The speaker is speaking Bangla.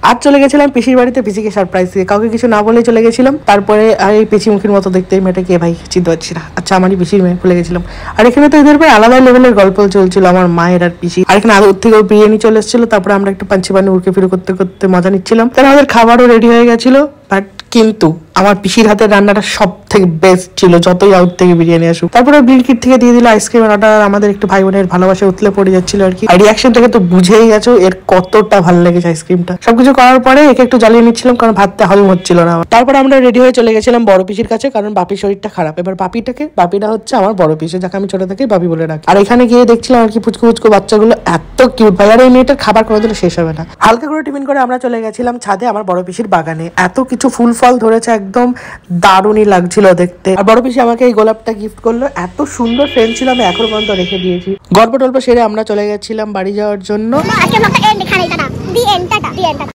আজ চলে গেছিলাম পিসির বাড়িতে পিসিকে সারপ্রাইজ দিয়ে, কাউকে কিছু না বলে চলে গেছিলাম। তারপরে এই পিসি মুখের মতো দেখতে মেয়েটা কে ভাই চিনতে পারছি না। আচ্ছা আমারই পিসির মেয়ে, ভুলে গেছিলাম। আর এখানে তো এদের ভাই আলাদা লেভেলের গল্প চলছিল আমার মায়ের আর পিসি। আর এখানে আদর থেকেও বিরিয়ানি চলে এসেছিল। তারপরে আমরা একটু পাঞ্চি পানি উড়কে ফিরে করতে করতে মজা নিচ্ছিলাম। তারপর আমাদের খাবারও রেডি হয়ে গেছিল। বাট কিন্তু আমার পিসির হাতের রান্নাটা সব থেকে বেস্ট ছিল, যতই আউট থেকে বিরিয়ানি আসুক। তারপরে ব্লিঙ্কিট থেকে দিয়ে দিল আইসক্রিমের অর্ডার। আমাদের একটু ভাই বোনের ভালোবাসা উতলে পড়ে যাচ্ছিল আর কি। আর রিয়াকশন থেকে তো বুঝেই গেছো এর কতটা ভালো লেগেছে আইসক্রিমটা। সবকিছু করার পরে একে একটু জ্বালিয়ে নিচ্ছিলাম, কারণ ভাতটা হজম হচ্ছিল না। তারপরে আমরা রেডি হয়ে চলে গেছিলাম বড় পিসির কাছে, কারণ বাপির শরীরটা খারাপ। এবার বাপিটা হচ্ছে আমার বড় পিসি, যাকে আমি ছোট থেকেই বাপি বলে রাখি। আর এখানে গিয়ে দেখছিলাম আর কি পুচকু পুচকু বাচ্চাগুলো এত কিউট ভাই। আর এই মেয়েটার খাবার কোনোদিন শেষ হবে না। হালকা করে টিফিন করে আমরা চলে গেছিলাম ছাদে আমার বড় পিসির বাগানে। এত কিছু ফুল ফল ধরেছে, একদম দারুণই লাগছিল দেখতে। আর বড় পিসি আমাকে এই গোলাপটা গিফট করলো, এত সুন্দর ফ্রেন্ড ছিল, আমি এখনো পর্যন্ত রেখে দিয়েছি। গল্প টল্প সেরে আমরা চলে গেছিলাম বাড়ি যাওয়ার জন্য।